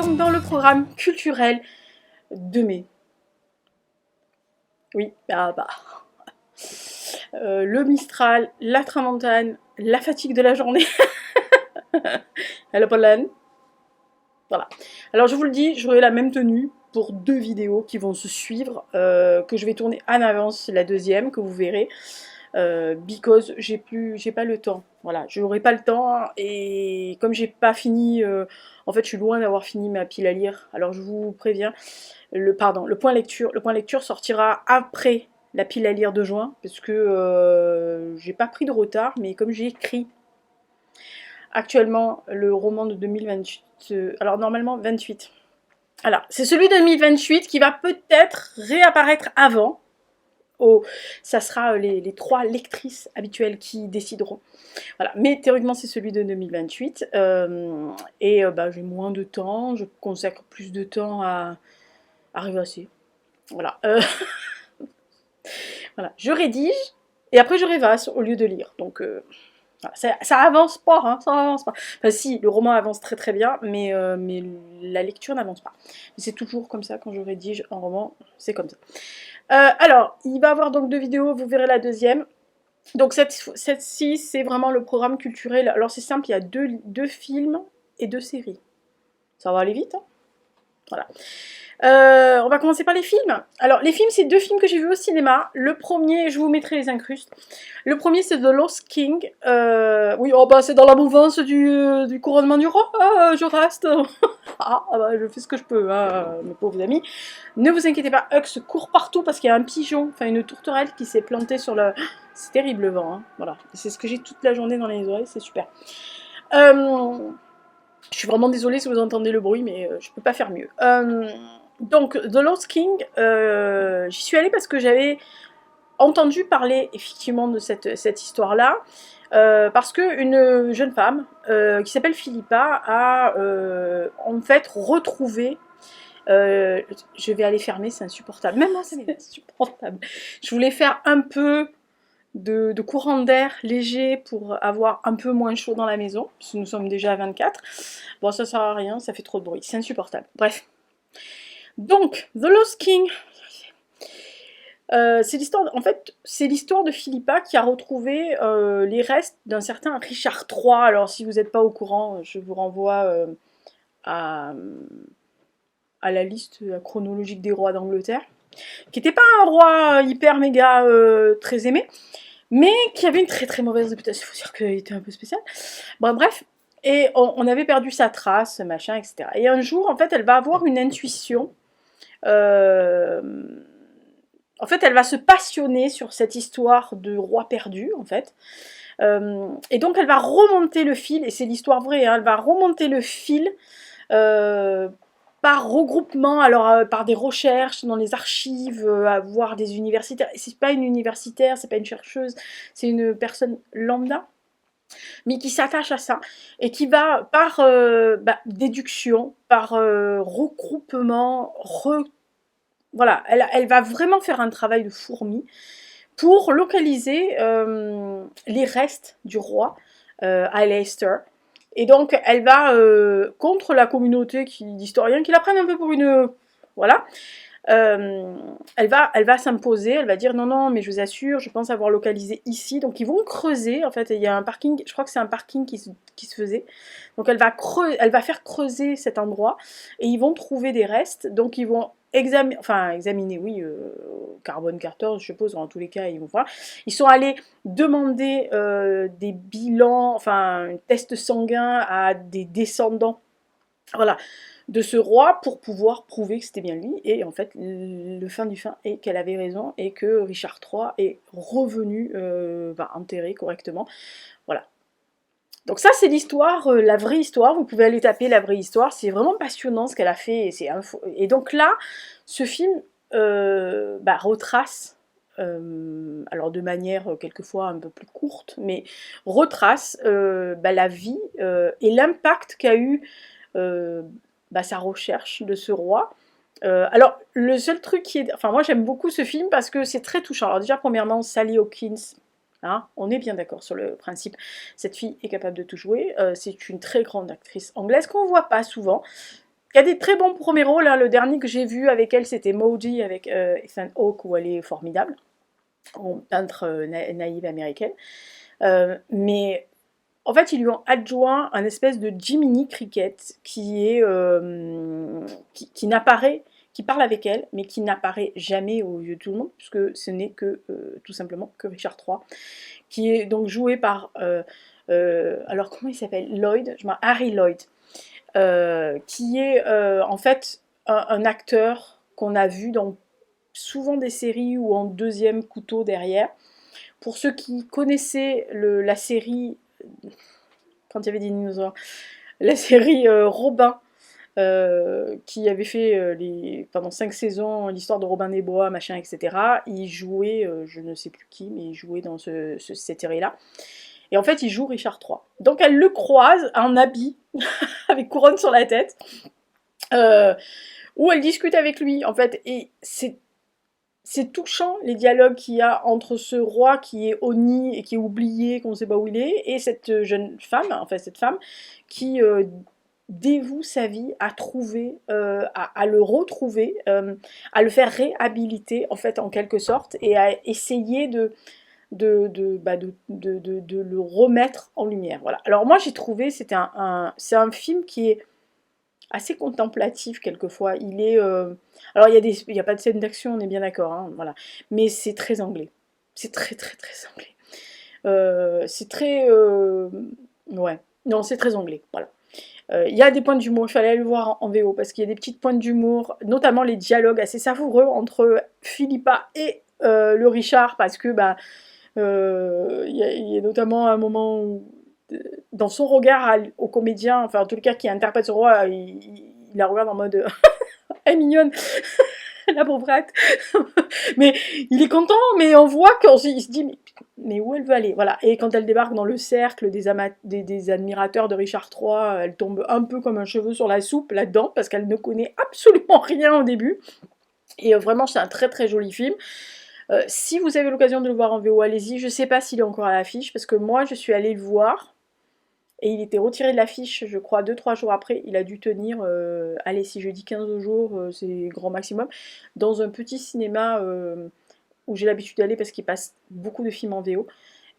donc dans le programme culturel de mai. Oui, le Mistral, la Tramontane, la fatigue de la journée, le pollen. Voilà. Alors je vous le dis, j'aurai la même tenue pour 2 vidéos qui vont se suivre, que je vais tourner en avance la deuxième, que vous verrez. Because j'ai pas le temps. Voilà, j'aurai pas le temps et comme j'ai pas fini, en fait je suis loin d'avoir fini ma pile à lire. Alors je vous préviens, le point lecture sortira après la pile à lire de juin parce que j'ai pas pris de retard, mais comme j'ai écrit actuellement le roman de 2028, alors normalement 28. Alors c'est celui de 2028 qui va peut-être réapparaître avant. Oh, ça sera les 3 lectrices habituelles qui décideront. Voilà. Mais théoriquement, c'est celui de 2028. J'ai moins de temps, je consacre plus de temps à rêvasser. Voilà. Voilà. Je rédige et après je rêvasse au lieu de lire. Donc, voilà. Ça avance pas, hein, ça avance pas. Enfin, si, le roman avance très très bien, mais la lecture n'avance pas. C'est toujours comme ça quand je rédige un roman, c'est comme ça. Alors, il va y avoir donc 2 vidéos, vous verrez la deuxième. Donc cette-ci, c'est vraiment le programme culturel. Alors c'est simple, il y a 2 films et 2 séries. Ça va aller vite, hein. Voilà. On va commencer par les films. Alors les films, c'est 2 films que j'ai vus au cinéma. Le premier, je vous mettrai les incrustes. Le premier, c'est The Lost King. Oui, oh bah c'est dans la mouvance du couronnement du roi. Je reste. Je fais ce que je peux, mes pauvres amis. Ne vous inquiétez pas, Hux court partout parce qu'il y a un pigeon, enfin une tourterelle qui s'est plantée sur le... C'est terrible le vent, hein. Voilà. C'est ce que j'ai toute la journée dans les oreilles, c'est super. Je suis vraiment désolée si vous entendez le bruit, mais je peux pas faire mieux. Donc, The Lost King, j'y suis allée parce que j'avais entendu parler effectivement de cette histoire-là, parce qu'une jeune femme qui s'appelle Philippa a en fait retrouvé... je vais aller fermer, c'est insupportable. Même moi, c'est insupportable. Je voulais faire un peu de courant d'air léger pour avoir un peu moins chaud dans la maison, parce que nous sommes déjà à 24. Bon, ça sert à rien, ça fait trop de bruit, c'est insupportable. Bref. Donc, The Lost King, c'est l'histoire, en fait, c'est l'histoire de Philippa qui a retrouvé les restes d'un certain Richard III. Alors, si vous n'êtes pas au courant, je vous renvoie à la liste chronologique des rois d'Angleterre, qui n'était pas un roi hyper méga très aimé, mais qui avait une très très mauvaise réputation. Il faut dire qu'il était un peu spécial. Bon, bref, et on avait perdu sa trace, machin, etc. Et un jour, en fait, elle va avoir une intuition. En fait, elle va se passionner sur cette histoire de roi perdu, en fait. Et donc, elle va remonter le fil, et c'est l'histoire vraie, hein, elle va remonter le fil par regroupement, alors par des recherches dans les archives, à voir des universitaires. Et c'est pas une universitaire, c'est pas une chercheuse, c'est une personne lambda, mais qui s'attache à ça et qui va par déduction, par regroupement, voilà, elle va vraiment faire un travail de fourmi pour localiser les restes du roi à Leicester. Et donc, elle va, contre la communauté d'historiens qui la prennent un peu pour une... Voilà. Elle va s'imposer, elle va dire non, non, mais je vous assure, je pense avoir localisé ici. Donc, ils vont creuser. En fait, il y a un parking, je crois que c'est un parking qui se faisait. Donc, elle va faire creuser cet endroit et ils vont trouver des restes. Donc, ils vont examiner, oui, carbone 14, je suppose, en tous les cas, ils vont voir. Ils sont allés demander des bilans, enfin, un test sanguin à des descendants, voilà, de ce roi pour pouvoir prouver que c'était bien lui. Et en fait, le fin du fin est qu'elle avait raison et que Richard III est revenu enterré correctement. Voilà. Donc ça, c'est l'histoire, la vraie histoire. Vous pouvez aller taper la vraie histoire. C'est vraiment passionnant ce qu'elle a fait. Et donc là, ce film retrace, alors de manière quelquefois un peu plus courte, mais retrace la vie et l'impact qu'a eu sa recherche de ce roi. Alors, le seul truc qui est... Enfin, moi, j'aime beaucoup ce film parce que c'est très touchant. Alors déjà, premièrement, Sally Hawkins, hein, on est bien d'accord sur le principe. Cette fille est capable de tout jouer. C'est une très grande actrice anglaise qu'on ne voit pas souvent. Il y a des très bons premiers rôles, hein. Le dernier que j'ai vu avec elle, c'était Maudie avec Ethan Hawke, où elle est formidable, en peintre naïve américaine. Mais en fait, ils lui ont adjoint un espèce de Jiminy Cricket qui n'apparaît, qui parle avec elle, mais qui n'apparaît jamais aux yeux de tout le monde, puisque ce n'est que tout simplement que Richard III, qui est donc joué par alors comment il s'appelle, Harry Lloyd, qui est en fait un acteur qu'on a vu dans souvent des séries ou en deuxième couteau derrière. Pour ceux qui connaissaient la série, quand il y avait des dinosaures, la série Robin, qui avait fait pendant 5 saisons l'histoire de Robin des Bois, machin, etc. Il jouait, je ne sais plus qui, mais il jouait dans cette série-là. Et en fait, il joue Richard III. Donc elle le croise en habit, avec couronne sur la tête, où elle discute avec lui, en fait. Et c'est touchant, les dialogues qu'il y a entre ce roi qui est honni et qui est oublié, qu'on ne sait pas où il est, et cette jeune femme, enfin cette femme, qui dévoue sa vie à trouver, à le retrouver, à le faire réhabiliter, en fait, en quelque sorte, et à essayer de le remettre en lumière. Voilà. Alors moi j'ai trouvé, c'est un film qui est assez contemplatif quelquefois. Alors il y a pas de scène d'action, on est bien d'accord, hein, voilà. Mais c'est très anglais. C'est très très très anglais. C'est très... ouais. Non, c'est très anglais, voilà. Il y a des points d'humour, il fallait aller le voir en VO, parce qu'il y a des petites points d'humour, notamment les dialogues assez savoureux entre Philippa et le Richard, parce que il y a notamment un moment où, dans son regard au comédien, enfin en tout cas qui interprète ce roi, il la regarde en mode elle est mignonne, la pauvrette. Mais il est content, mais on voit qu'il se dit mais où elle veut aller, voilà. Et quand elle débarque dans le cercle des admirateurs de Richard III, elle tombe un peu comme un cheveu sur la soupe là-dedans, parce qu'elle ne connaît absolument rien au début. Et vraiment, c'est un très très joli film. Si vous avez l'occasion de le voir en VO, allez-y. Je sais pas s'il est encore à l'affiche, parce que moi, je suis allée le voir, et il était retiré de l'affiche, je crois, 2-3 jours après. Il a dû tenir, allez, si je dis 15 jours, c'est grand maximum, dans un petit cinéma où j'ai l'habitude d'aller, parce qu'il passe beaucoup de films en VO.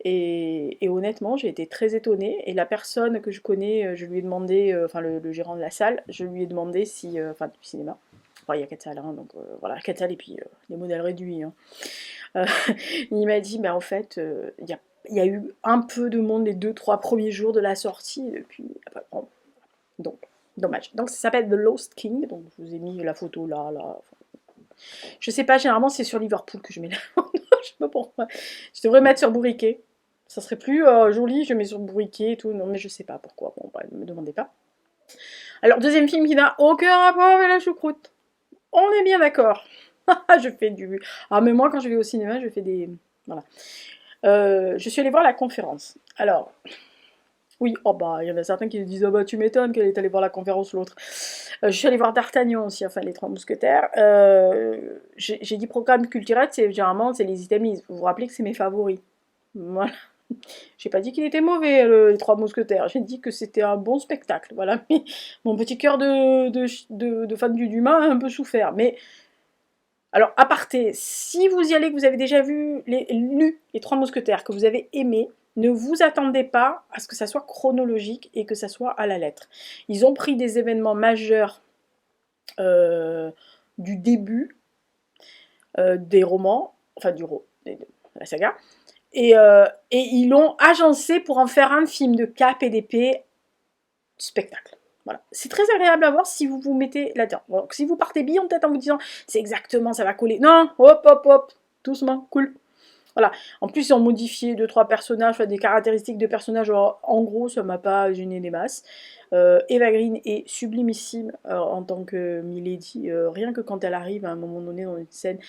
Et honnêtement, j'ai été très étonnée. Et la personne que je connais, je lui ai demandé, enfin le gérant de la salle, je lui ai demandé si, enfin du cinéma, enfin il y a 4 salles, hein, donc voilà, 4 salles et puis les modèles réduits, hein. Euh, il m'a dit, en fait, il y a eu un peu de monde les 2-3 premiers jours de la sortie, et puis bon, donc dommage. Donc ça s'appelle The Lost King, donc je vous ai mis la photo là. Je sais pas, généralement c'est sur Liverpool que je mets la photo, je sais pas pourquoi. Je devrais mettre sur Bourriquet. Ça serait plus joli, je mets sur Bourriquet et tout, non mais je sais pas pourquoi, bon ne me demandez pas. Alors deuxième film qui n'a aucun rapport avec la choucroute. On est bien d'accord. Je fais du... Ah mais moi quand je vais au cinéma, je fais des... Voilà. Je suis allée voir La Conférence. Alors, oui, oh il y en a certains qui disent, oh tu m'étonnes qu'elle est allée voir La Conférence, l'autre. Je suis allée voir D'Artagnan aussi, enfin les Trois Mousquetaires. J'ai dit programme culturel, généralement c'est les items. Vous vous rappelez que c'est mes favoris. Voilà. J'ai pas dit qu'il était mauvais, les Trois Mousquetaires. J'ai dit que c'était un bon spectacle. Voilà. Mais mon petit cœur de fan du Dumas a un peu souffert. Mais alors, aparté, si vous y allez, que vous avez déjà lu les Trois Mousquetaires, que vous avez aimé, ne vous attendez pas à ce que ça soit chronologique et que ça soit à la lettre. Ils ont pris des événements majeurs du début des romans, enfin de la saga, et ils l'ont agencé pour en faire un film de cap et d'épée spectacle. Voilà. C'est très agréable à voir si vous vous mettez là-dedans. Bon, si vous partez bille en tête en vous disant c'est exactement, ça va coller. Non, hop, doucement, cool. Voilà. En plus, ils ont modifié 2-3 personnages, des caractéristiques de personnages. En gros, ça m'a pas gêné des masses. Eva Green est sublimissime en tant que Milady. Rien que quand elle arrive à un moment donné dans une scène,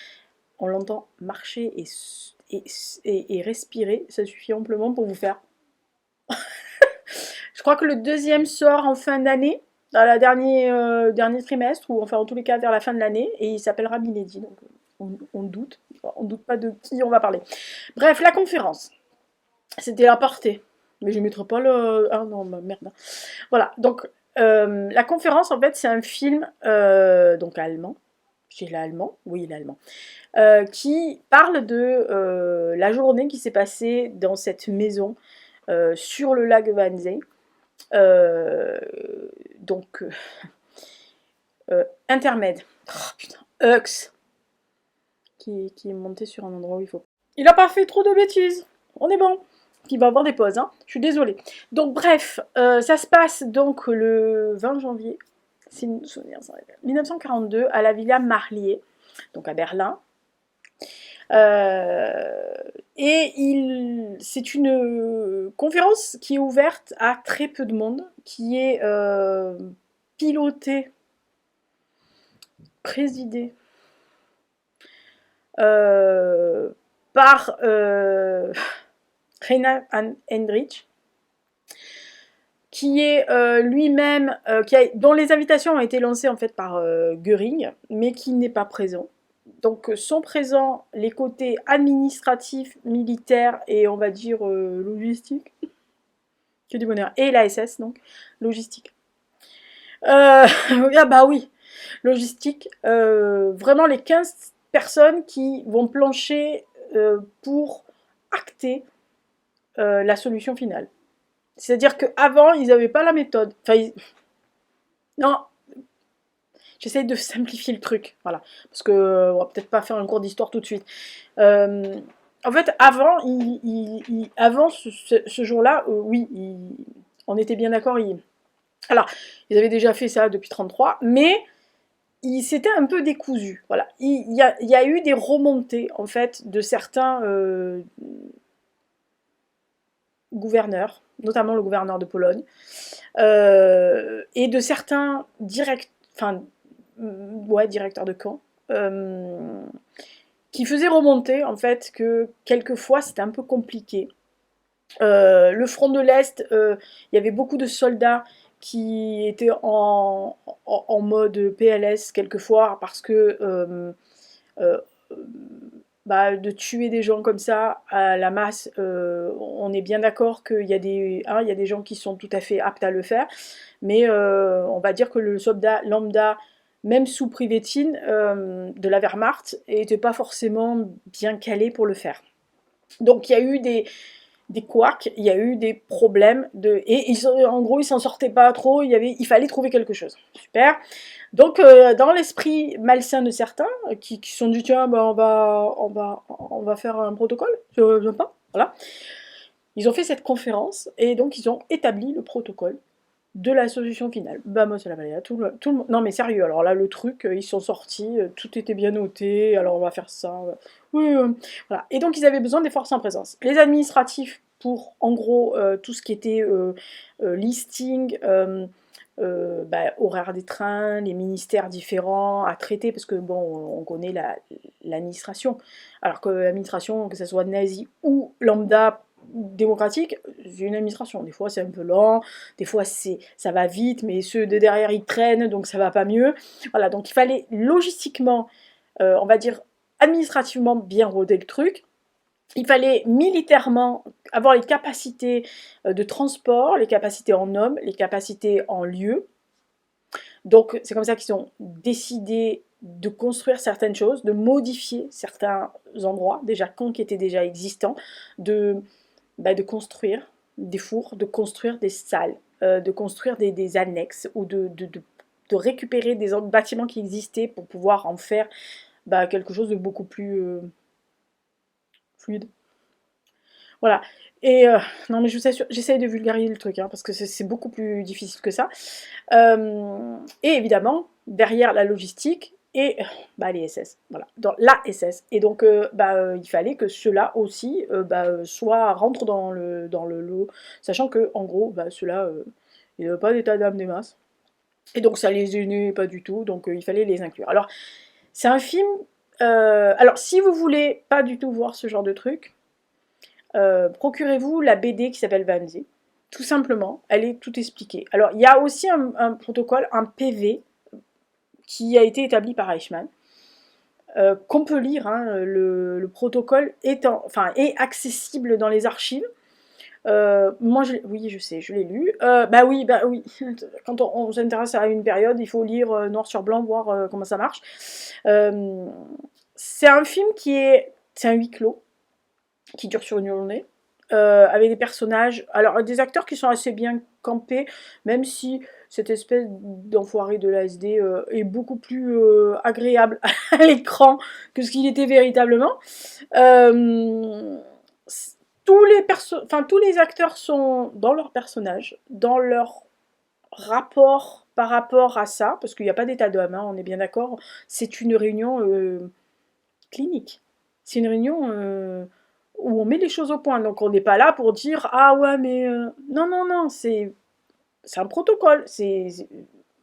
on l'entend marcher et respirer. Ça suffit amplement pour vous faire. Je crois que le deuxième sort en fin d'année, dans la dernier trimestre, ou enfin en tous les cas vers la fin de l'année, et il s'appellera Milady. Donc on doute pas de qui on va parler. Bref, La Conférence. C'était la portée. Mais je ne mettrai pas le... Ah non, merde. Voilà, donc La conférence, en fait, c'est un film, donc allemand, j'ai l'allemand, oui l'allemand, qui parle de la journée qui s'est passée dans cette maison sur le lac Wannsee. Euh, donc, intermède. Oh putain, Hux, qui est monté sur un endroit où il faut. Il a pas fait trop de bêtises, on est bon. Il va avoir des pauses, hein. Je suis désolée. Donc bref, ça se passe donc le 20 janvier, si mes souvenirs sont 1942, à la Villa Marlier, donc à Berlin. C'est une conférence qui est ouverte à très peu de monde, qui est pilotée, présidée euh, par Reinhard Heinrich, qui est lui-même, dont les invitations ont été lancées en fait par Göring, mais qui n'est pas présent. Donc sont présents les côtés administratifs, militaires et on va dire logistiques, que du bonheur, et la SS donc, logistique. Ah bah oui, logistique, vraiment les 15 personnes qui vont plancher pour acter la solution finale. C'est-à-dire qu'avant, ils n'avaient pas la méthode. Enfin, non, j'essaie de simplifier le truc, voilà. Parce que on va peut-être pas faire un cours d'histoire tout de suite. En fait, avant, avant ce jour-là, oui, on était bien d'accord. Alors, ils avaient déjà fait ça depuis 1933, mais s'était un peu décousu. Voilà. Il y a eu des remontées, en fait, de certains gouverneurs, notamment le gouverneur de Pologne, et de certains directeurs de camp, qui faisaient remonter en fait que quelquefois c'était un peu compliqué. Le front de l'Est, il y avait beaucoup de soldats qui étaient en mode PLS quelquefois parce que euh, de tuer des gens comme ça à la masse, on est bien d'accord qu'il y a il y a des gens qui sont tout à fait aptes à le faire, mais on va dire que le soldat lambda, même sous Privetine, de la Wehrmacht, n'était pas forcément bien calé pour le faire. Donc il y a eu des couacs, il y a eu des problèmes, et en gros ils s'en sortaient pas trop, il fallait trouver quelque chose. Super. Donc dans l'esprit malsain de certains, qui se sont dit tiens on va faire un protocole, je viens pas, voilà. Ils ont fait cette conférence et donc ils ont établi le protocole de la solution finale. Vamos a la balea, tout le monde. Non mais sérieux, alors là le truc, ils sont sortis, tout était bien noté, alors on va faire ça. Oui, voilà. Et donc ils avaient besoin des forces en présence. Les administratifs pour en gros tout ce qui était listing, horaire des trains, les ministères différents à traiter, parce que bon, on connaît l'administration. Alors que l'administration, que ce soit nazie ou lambda, démocratique, c'est une administration. Des fois c'est un peu lent, des fois ça va vite, mais ceux de derrière ils traînent, donc ça va pas mieux. Voilà, donc il fallait logistiquement, on va dire administrativement bien roder le truc. Il fallait militairement avoir les capacités de transport, les capacités en hommes, les capacités en lieux. Donc c'est comme ça qu'ils ont décidé de construire certaines choses, de modifier certains endroits, déjà qui étaient déjà existants, de construire des fours, de construire des salles, de construire des annexes ou de récupérer des bâtiments qui existaient pour pouvoir en faire quelque chose de beaucoup plus fluide. Voilà. Et non mais je vous assure, j'essaye de vulgariser le truc, hein, parce que c'est beaucoup plus difficile que ça. Et évidemment, derrière la logistique, et les SS, voilà, dans la SS. Et donc, il fallait que ceux-là aussi rentrent dans le lot, sachant que, en gros, ceux-là, ils n'avaient pas d'état d'âme des masses. Et donc, ça les gênait pas du tout, donc il fallait les inclure. Alors, c'est un film. Alors, si vous voulez pas du tout voir ce genre de truc, procurez-vous la BD qui s'appelle Wannsee. Tout simplement, elle est tout expliquée. Alors, il y a aussi un protocole, un PV, qui a été établi par Eichmann, qu'on peut lire. Hein, le protocole est accessible dans les archives. Moi, oui, je sais, je l'ai lu. Bah oui. Quand on s'intéresse à une période, il faut lire noir sur blanc, voir comment ça marche. Euh, c'est un film c'est un huis clos qui dure sur une journée. Avec des personnages, alors des acteurs qui sont assez bien campés, même si cette espèce d'enfoiré de l'ASD est beaucoup plus agréable à l'écran que ce qu'il était véritablement. Euh, tous les acteurs sont dans leur personnage, dans leur rapport par rapport à ça, parce qu'il n'y a pas d'état d'âme, hein, on est bien d'accord, c'est une réunion clinique. C'est une réunion où on met les choses au point. Donc on n'est pas là pour dire ah ouais mais non non non c'est un protocole.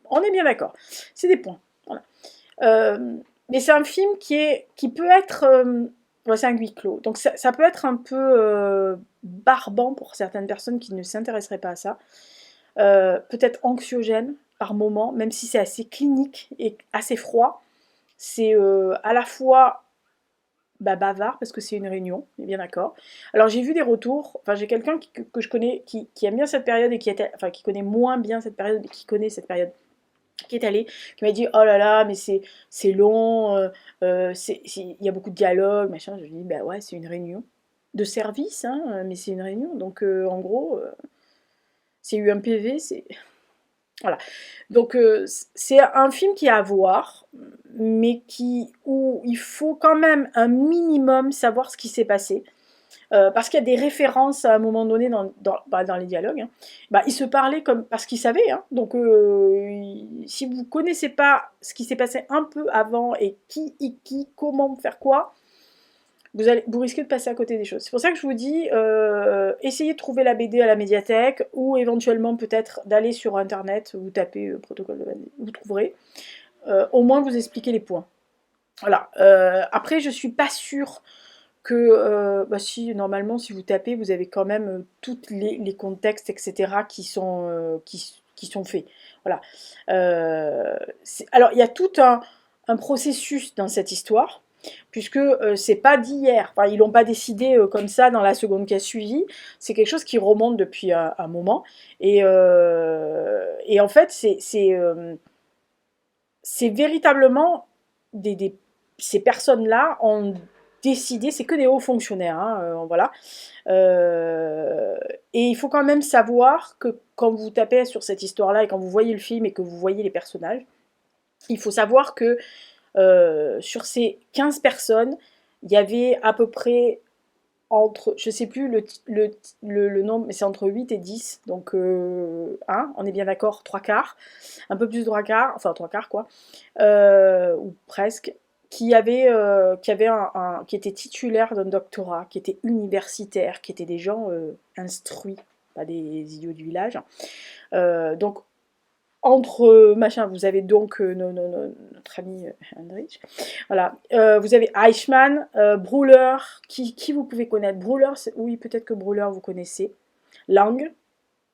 On est bien d'accord. C'est des points. Voilà. Mais c'est un film qui peut être ouais, c'est un huis clos. Donc ça peut être un peu barbant pour certaines personnes qui ne s'intéresseraient pas à ça. Peut-être anxiogène par moment, même si c'est assez clinique et assez froid. C'est à la fois bavard parce que c'est une réunion, on est bien d'accord. Alors j'ai vu des retours, enfin j'ai quelqu'un que je connais qui aime bien cette période et qui connaît moins bien cette période, qui connaît cette période, qui est allé, qui m'a dit oh là là mais c'est long, il y a beaucoup de dialogue, machin. Je lui dis bah ouais c'est une réunion de service, hein, mais c'est une réunion, donc en gros c'est eu un PV, c'est voilà. Donc c'est un film qui est à voir, mais où il faut quand même un minimum savoir ce qui s'est passé. Parce qu'il y a des références à un moment donné dans les dialogues. Hein. Bah, ils se parlaient comme parce qu'ils savaient. Hein. Donc si vous connaissez pas ce qui s'est passé un peu avant et qui, comment faire quoi, vous risquez de passer à côté des choses. C'est pour ça que je vous dis, essayez de trouver la BD à la médiathèque ou éventuellement peut-être d'aller sur internet, vous tapez protocole de BD, vous trouverez. Au moins vous expliquez les points. Voilà. Après, je suis pas sûre que, bah si, normalement, si vous tapez, vous avez quand même tous les contextes, etc., qui sont faits. Voilà. Alors, il y a tout un processus dans cette histoire, puisque c'est pas d'hier. Enfin, ils l'ont pas décidé comme ça dans la seconde qui a suivi. C'est quelque chose qui remonte depuis un moment. Et en fait, c'est véritablement ces personnes-là ont décidé, c'est que des hauts fonctionnaires, hein, voilà. Euh, et il faut quand même savoir que quand vous tapez sur cette histoire-là et quand vous voyez le film et que vous voyez les personnages, il faut savoir que sur ces 15 personnes, il y avait à peu près entre, je sais plus le nombre, mais c'est entre 8 et 10, donc hein, on est bien d'accord, 3 quarts, un peu plus de 3 quarts, enfin 3 quarts quoi, ou presque, qui était titulaire d'un doctorat, qui était universitaire, qui étaient des gens instruits, pas des idiots du village. Donc entre machin, vous avez donc notre ami Heinrich. Voilà. Vous avez Eichmann, Brûler, qui vous pouvez connaître. Brûler, oui, peut-être que Brûler vous connaissez. Lang,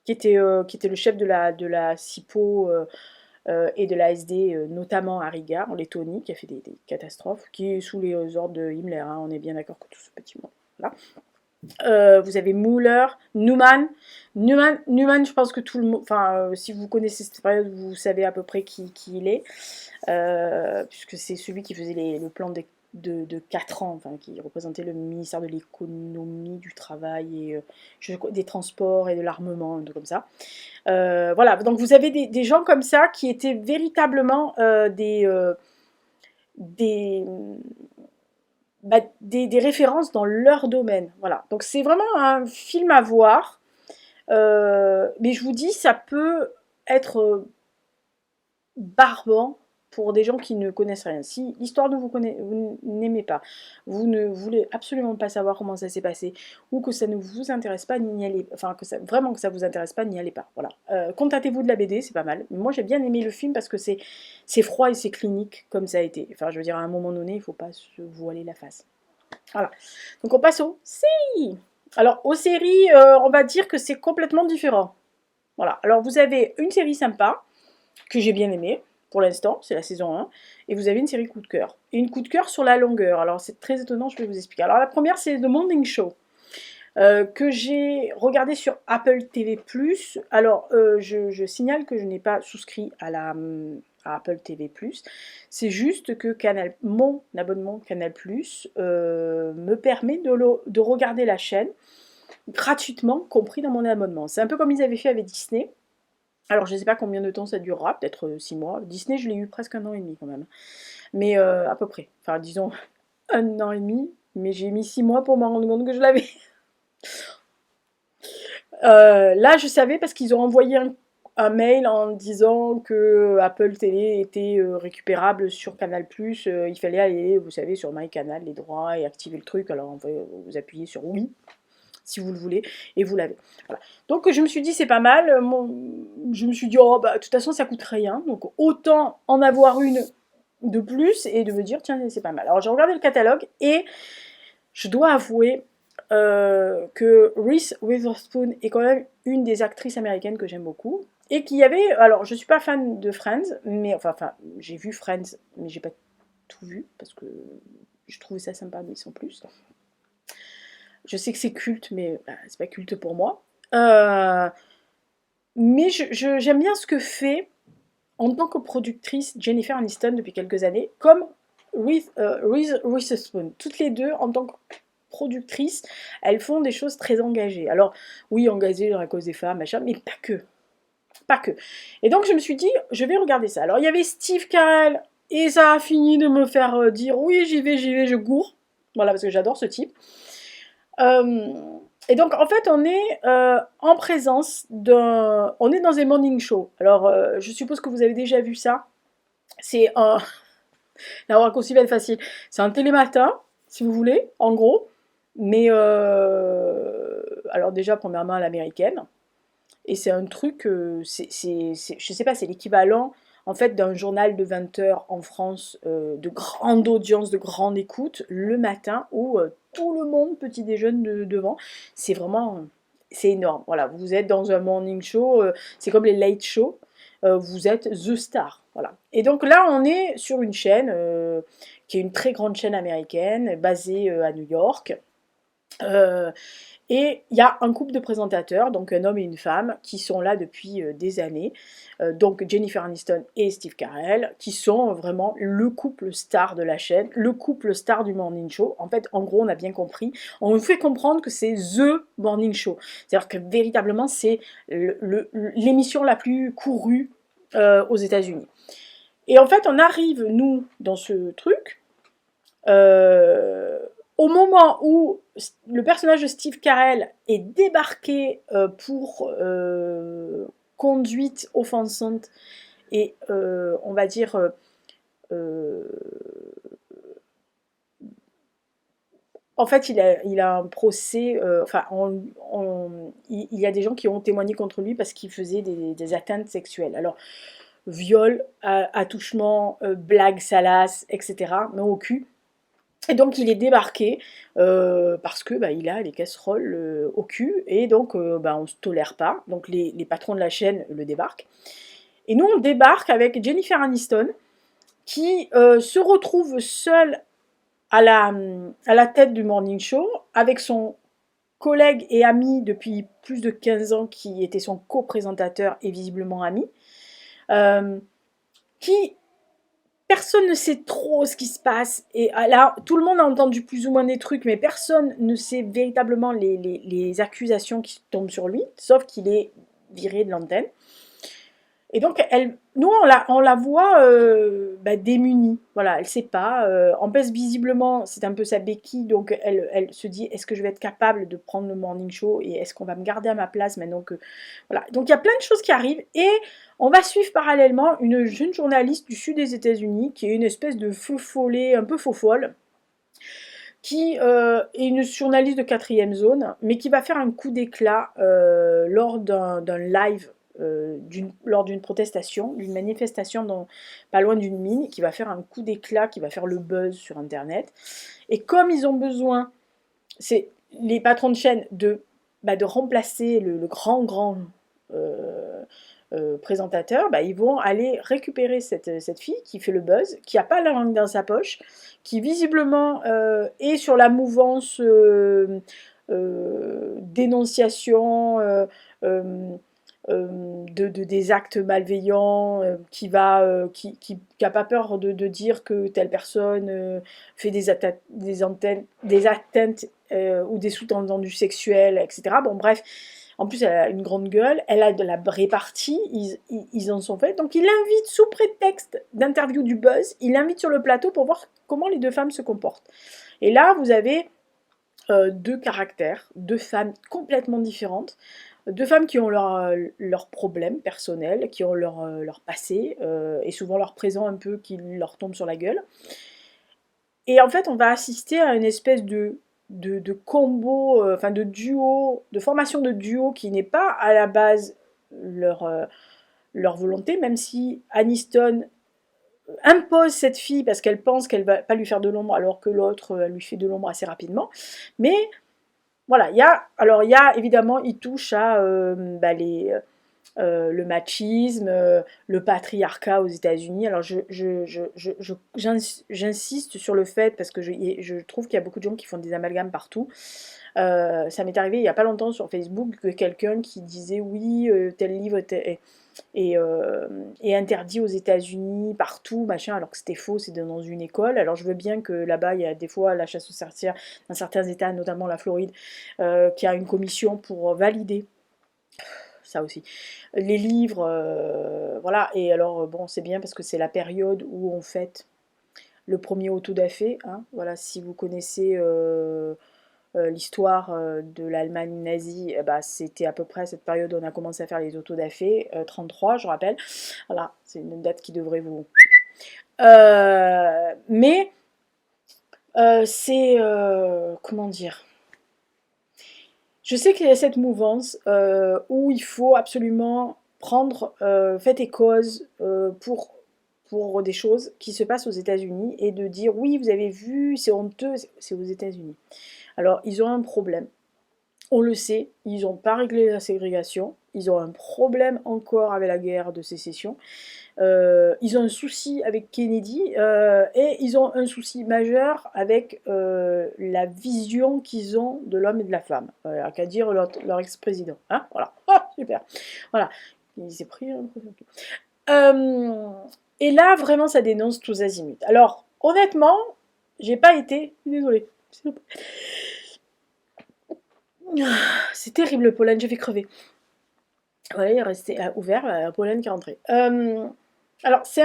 qui était le chef de la SIPO et de la SD, notamment à Riga, en Lettonie, qui a fait des catastrophes, qui est sous les ordres de Himmler. Hein, on est bien d'accord que tout ce petit monde. Voilà. Vous avez Müller, Newman. Newman, je pense que tout le monde, enfin, si vous connaissez cette période, vous savez à peu près qui il est, puisque c'est celui qui faisait le plan de 4 ans, enfin, qui représentait le ministère de l'économie, du travail, et des transports et de l'armement, un truc comme ça. Voilà, donc vous avez des gens comme ça qui étaient véritablement des, des références dans leur domaine. Voilà. Donc c'est vraiment un film à voir. Mais je vous dis, ça peut être barbant pour des gens qui ne connaissent rien. Si l'histoire vous n'aimez pas, vous ne voulez absolument pas savoir comment ça s'est passé, ou que ça ne vous intéresse pas, n'y allez pas. Enfin, vraiment que ça vous intéresse pas, n'y allez pas. Voilà. Contactez-vous de la BD, c'est pas mal. Moi, j'ai bien aimé le film parce que c'est froid et c'est clinique comme ça a été. Enfin, je veux dire, à un moment donné, il faut pas se voiler la face. Voilà. Donc on passe aux séries. Alors aux séries, on va dire que c'est complètement différent. Voilà. Alors vous avez une série sympa que j'ai bien aimée pour l'instant, c'est la saison 1, et vous avez une série coup de cœur. Et une coup de cœur sur la longueur. Alors c'est très étonnant, je vais vous expliquer. Alors la première c'est The Morning Show. que j'ai regardé sur Apple TV+. Alors, je signale que je n'ai pas souscrit à Apple TV+. C'est juste que mon abonnement Canal+, me permet de regarder la chaîne gratuitement, compris dans mon abonnement. C'est un peu comme ils avaient fait avec Disney. Alors, je ne sais pas combien de temps ça durera, peut-être 6 mois. Disney, je l'ai eu presque 1 an et demi quand même. Mais à peu près. Enfin, disons 1 an et demi. Mais j'ai mis 6 mois pour me rendre compte que je l'avais. Là, je savais parce qu'ils ont envoyé un mail en disant que Apple Télé était récupérable sur Canal+. Il fallait aller, vous savez, sur MyCanal, les droits, et activer le truc. Alors, vous appuyez sur oui, si vous le voulez, et vous l'avez. Voilà. Donc, je me suis dit, c'est pas mal. Je me suis dit, oh, bah, de toute façon, ça coûte rien. Donc, autant en avoir une de plus et de me dire, tiens, c'est pas mal. Alors, j'ai regardé le catalogue et je dois avouer que Reese Witherspoon est quand même une des actrices américaines que j'aime beaucoup. Et qu'il y avait, alors je suis pas fan de Friends, mais enfin j'ai vu Friends, mais j'ai pas tout vu parce que je trouvais ça sympa, mais sans plus. Je sais que c'est culte, mais bah, c'est pas culte pour moi. Mais j'aime bien ce que fait en tant que productrice Jennifer Aniston depuis quelques années, comme Reese Witherspoon. Toutes les deux, en tant que productrices, elles font des choses très engagées. Alors, oui, engagées dans la cause des femmes, machin, mais pas que. Pas que. Et donc, je me suis dit, je vais regarder ça. Alors, il y avait Steve Carell, et ça a fini de me faire dire, oui, j'y vais, je cours. Voilà, parce que j'adore ce type. Et donc, en fait, on est en présence d'un... On est dans un morning show. Alors, je suppose que vous avez déjà vu ça. C'est un... La raccourci va être facile. C'est un télématin, si vous voulez, en gros. Mais, alors déjà, premièrement, à l'américaine. Et c'est un truc, je sais pas, c'est l'équivalent, en fait, d'un journal de 20 heures en France, de grande audience, de grande écoute, le matin, où tout le monde petit déjeune devant. C'est vraiment, c'est énorme. Voilà, vous êtes dans un morning show, c'est comme les late shows, vous êtes the star. Voilà. Et donc là, on est sur une chaîne, qui est une très grande chaîne américaine, basée à New York. Euh, et il y a un couple de présentateurs, donc un homme et une femme, qui sont là depuis des années. Donc Jennifer Aniston et Steve Carell, qui sont vraiment le couple star de la chaîne, le couple star du morning show. En fait, en gros, on a bien compris. On nous fait comprendre que c'est THE morning show. C'est-à-dire que véritablement, c'est l'émission la plus courue aux États-Unis. Et en fait, on arrive, nous, dans ce truc, au moment où le personnage de Steve Carell est débarqué pour conduite offensante et on va dire en fait il a un procès, enfin il y a des gens qui ont témoigné contre lui parce qu'il faisait des atteintes sexuelles. Alors viol, attouchement, blagues salaces, etc. mais au cul. Et donc il est débarqué parce que bah, il a les casseroles au cul et donc bah, on ne se tolère pas. Donc les patrons de la chaîne le débarquent. Et nous on débarque avec Jennifer Aniston qui se retrouve seule à la tête du morning show avec son collègue et ami depuis plus de 15 ans qui était son co-présentateur et visiblement ami, qui personne ne sait trop ce qui se passe. Et là, tout le monde a entendu plus ou moins des trucs, mais personne ne sait véritablement les accusations qui tombent sur lui, sauf qu'il est viré de l'antenne. Et donc, nous, on la voit démunie. Voilà, elle ne sait pas. En plus, visiblement, c'est un peu sa béquille. Donc, elle se dit, est-ce que je vais être capable de prendre le morning show et est-ce qu'on va me garder à ma place maintenant que... Voilà. Donc, il y a plein de choses qui arrivent. Et on va suivre parallèlement une jeune journaliste du sud des États-Unis qui est une espèce de feu follet, un peu faux folle, qui est une journaliste de 4e zone, mais qui va faire un coup d'éclat lors d'un live lors d'une protestation, d'une manifestation pas loin d'une mine, qui va faire un coup d'éclat, qui va faire le buzz sur Internet. Et comme ils ont besoin, c'est les patrons de chaîne, de remplacer le grand présentateur, ils vont aller récupérer cette fille qui fait le buzz, qui n'a pas la langue dans sa poche, qui visiblement est sur la mouvance dénonciation des actes malveillants, qui a pas peur de dire que telle personne fait des atteintes ou des sous-entendus sexuels, etc. Bon, bref, en plus, elle a une grande gueule, elle a de la répartie, ils en sont faits. Donc, il l'invite sous prétexte d'interview du buzz, il l'invite sur le plateau pour voir comment les deux femmes se comportent. Et là, vous avez deux caractères, deux femmes complètement différentes, deux femmes qui ont leurs problèmes personnels, qui ont leur passé, et souvent leur présent un peu qui leur tombe sur la gueule. Et en fait, on va assister à une espèce de combo, enfin de duo, de formation de duo qui n'est pas à la base leur volonté, même si Aniston impose cette fille parce qu'elle pense qu'elle va pas lui faire de l'ombre alors que l'autre lui fait de l'ombre assez rapidement. Mais voilà, il y a évidemment, il touche à le machisme, le patriarcat aux États-Unis. Alors j'insiste sur le fait parce que je trouve qu'il y a beaucoup de gens qui font des amalgames partout. Ça m'est arrivé il n'y a pas longtemps sur Facebook que quelqu'un qui disait oui, tel livre est interdit aux États-Unis, partout, machin, alors que c'était faux, c'est dans une école. Alors je veux bien que là-bas, il y a des fois la chasse aux sorcières dans certains États, notamment la Floride, qui a une commission pour valider ça aussi. Les livres, voilà, et alors bon, c'est bien parce que c'est la période où on fête le premier autodafé, hein, voilà, si vous connaissez l'histoire de l'Allemagne nazie, bah, c'était à peu près à cette période où on a commencé à faire les autodafés, 33 je rappelle, voilà, c'est une date qui devrait vous... mais c'est... comment dire, je sais qu'il y a cette mouvance où il faut absolument prendre fait et cause pour des choses qui se passent aux États-Unis et de dire oui, vous avez vu, c'est honteux, c'est aux États-Unis. Alors, ils ont un problème. On le sait, ils n'ont pas réglé la ségrégation, ils ont un problème encore avec la guerre de sécession, ils ont un souci avec Kennedy et ils ont un souci majeur avec la vision qu'ils ont de l'homme et de la femme. Qu'à dire leur ex-président. Hein, voilà. Ah, super. Voilà. Il s'est pris un peu. Et là, vraiment, ça dénonce tous azimuts. Alors, honnêtement, j'ai pas été... Désolée. C'est terrible le pollen, j'ai fait crever. Ouais, il est resté ouvert, le pollen qui est rentré. Alors, c'est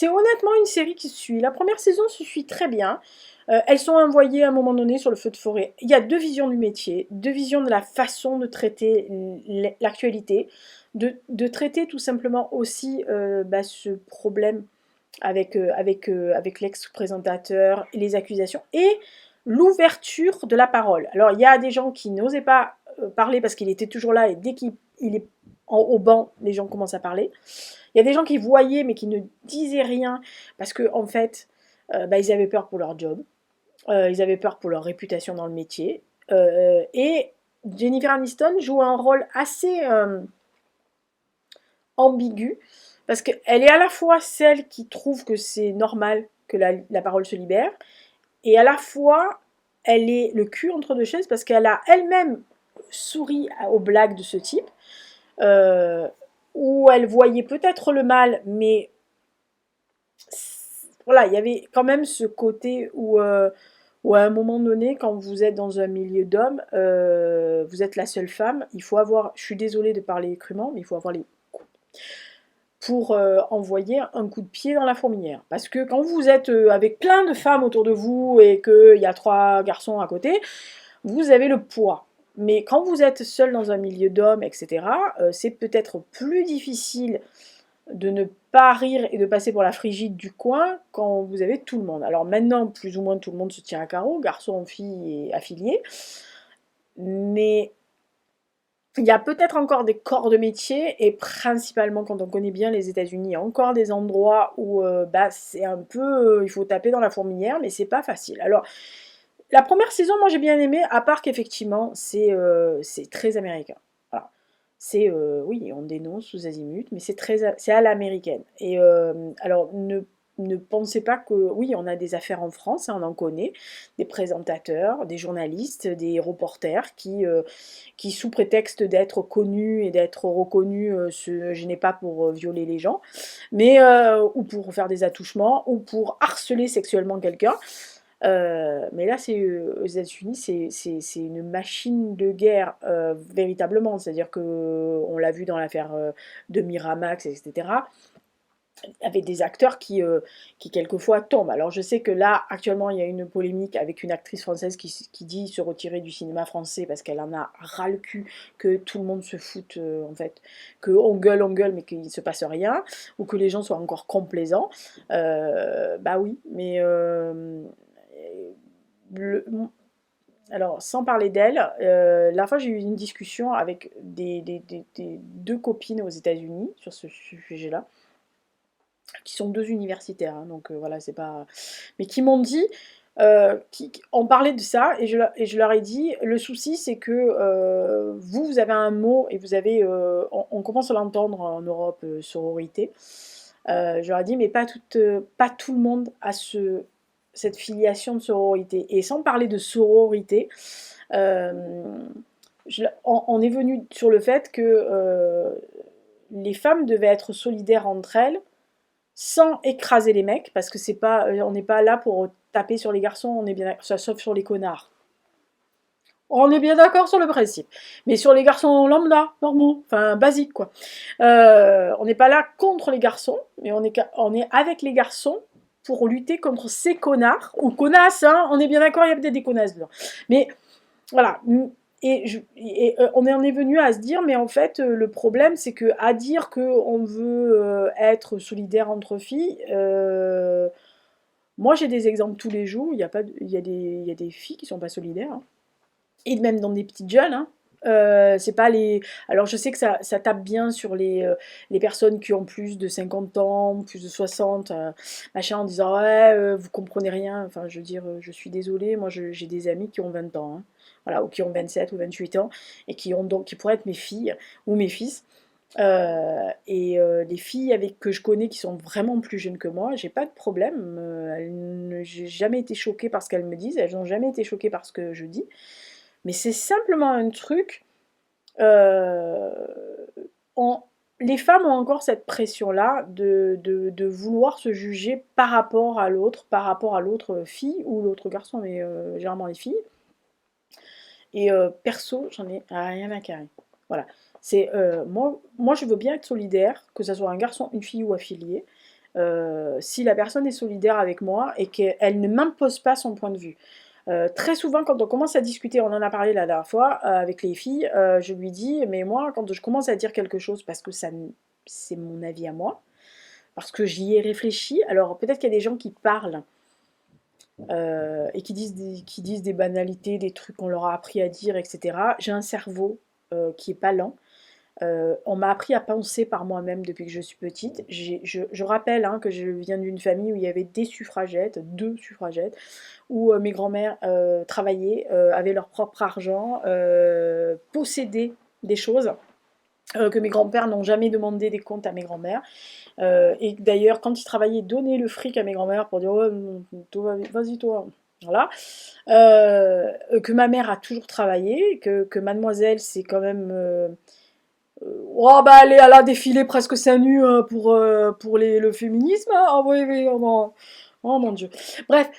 honnêtement une série qui se suit. La première saison se suit très bien. Elles sont envoyées à un moment donné sur le feu de forêt. Il y a deux visions du métier, deux visions de la façon de traiter l'actualité, de traiter tout simplement aussi ce problème avec l'ex-présentateur et les accusations, et l'ouverture de la parole. Alors, il y a des gens qui n'osaient pas parler parce qu'il était toujours là, et dès qu'il est au banc, les gens commencent à parler. Il y a des gens qui voyaient mais qui ne disaient rien parce que en fait, ils avaient peur pour leur job, ils avaient peur pour leur réputation dans le métier. Et Jennifer Aniston joue un rôle assez ambigu parce qu'elle est à la fois celle qui trouve que c'est normal que la parole se libère, et à la fois elle est le cul entre deux chaises parce qu'elle a elle-même souri aux blagues de ce type. Où elle voyait peut-être le mal, mais voilà, il y avait quand même ce côté où à un moment donné, quand vous êtes dans un milieu d'hommes, vous êtes la seule femme, il faut avoir, je suis désolée de parler crûment, mais il faut avoir les coups pour envoyer un coup de pied dans la fourmilière. Parce que quand vous êtes avec plein de femmes autour de vous et qu'il y a 3 garçons à côté, vous avez le poids. Mais quand vous êtes seul dans un milieu d'hommes, etc., c'est peut-être plus difficile de ne pas rire et de passer pour la frigide du coin quand vous avez tout le monde. Alors maintenant, plus ou moins tout le monde se tient à carreau, garçons, filles et affiliés, mais il y a peut-être encore des corps de métier, et principalement quand on connaît bien les États-Unis, il y a encore des endroits où c'est un peu, il faut taper dans la fourmilière, mais c'est pas facile. Alors, la première saison, moi j'ai bien aimé, à part qu'effectivement, c'est très américain. Voilà. C'est, oui, on dénonce sous azimut, mais c'est à l'américaine. Et alors, ne pensez pas que... Oui, on a des affaires en France, hein, on en connaît, des présentateurs, des journalistes, des reporters qui sous prétexte d'être connus et d'être reconnus, se gênaient pas pour violer les gens, mais, ou pour faire des attouchements, ou pour harceler sexuellement quelqu'un. Mais là, c'est aux États-Unis, c'est une machine de guerre, véritablement. C'est-à-dire que on l'a vu dans l'affaire de Miramax, etc., avec des acteurs qui quelquefois tombent. Alors je sais que là, actuellement, il y a une polémique avec une actrice française qui dit se retirer du cinéma français parce qu'elle en a ras le cul que tout le monde se foute, en fait, qu'on on gueule, mais qu'il ne se passe rien, ou que les gens soient encore complaisants. Bah oui, mais le- alors, sans parler d'elle, la fois j'ai eu une discussion avec deux copines aux États-Unis sur ce sujet-là, qui sont deux universitaires, hein, donc voilà, c'est pas. Mais qui m'ont dit, on parlait de ça, et je leur ai dit, le souci c'est que vous avez un mot, et vous avez, on commence à l'entendre en Europe, sororité. Je leur ai dit, mais pas tout le monde a cette filiation de sororité. Et sans parler de sororité, euh, on est venu sur le fait que les femmes devaient être solidaires entre elles sans écraser les mecs, parce que c'est pas, on n'est pas là pour taper sur les garçons, on est bien, sauf sur les connards. On est bien d'accord sur le principe. Mais sur les garçons lambda, normaux, enfin basiques quoi. On n'est pas là contre les garçons, mais on est avec les garçons pour lutter contre ces connards, ou connasses, hein, on est bien d'accord, il y a peut-être des connasses dedans. Mais voilà. On en est venu à se dire, mais en fait, le problème, c'est que à dire qu'on veut être solidaire entre filles, moi j'ai des exemples tous les jours, il y a, pas, il y a des filles qui sont pas solidaires, hein, et même dans des petites jeunes, hein. C'est pas les. Alors je sais que ça tape bien sur les personnes qui ont plus de 50 ans, plus de 60, machin, en disant ouais, vous comprenez rien. Enfin, je veux dire, je suis désolée, moi j'ai des amis qui ont 20 ans, hein, voilà, ou qui ont 27 ou 28 ans, et qui pourraient être mes filles ou mes fils. Les filles que je connais qui sont vraiment plus jeunes que moi, j'ai pas de problème. J'ai jamais été choquée par ce qu'elles me disent, elles n'ont jamais été choquées par ce que je dis. Mais c'est simplement un truc. euh, on- les femmes ont encore cette pression-là de vouloir se juger par rapport à l'autre fille ou l'autre garçon, mais généralement les filles. Et perso, j'en ai rien à carrer. Voilà. Moi, je veux bien être solidaire, que ce soit un garçon, une fille ou affilié. Si la personne est solidaire avec moi et qu'elle ne m'impose pas son point de vue. Très souvent, quand on commence à discuter, on en a parlé la dernière fois avec les filles, je lui dis, mais moi, quand je commence à dire quelque chose, parce que c'est mon avis à moi, parce que j'y ai réfléchi, alors peut-être qu'il y a des gens qui parlent et qui disent des banalités, des trucs qu'on leur a appris à dire, etc. J'ai un cerveau qui est pas lent. On m'a appris à penser par moi-même depuis que je suis petite. Je rappelle hein, que je viens d'une famille où il y avait des suffragettes, deux suffragettes, où mes grands-mères travaillaient, avaient leur propre argent, possédaient des choses. Que mes grands-pères n'ont jamais demandé des comptes à mes grands-mères. Et d'ailleurs, quand ils travaillaient, donnaient le fric à mes grands-mères pour dire ouais, toi, vas-y, toi. Voilà. Que ma mère a toujours travaillé, que mademoiselle, c'est quand même. Oh, bah, elle a défilé presque seins nus pour le féminisme, hein. Oh, oui, oui, oh mon Dieu. Bref,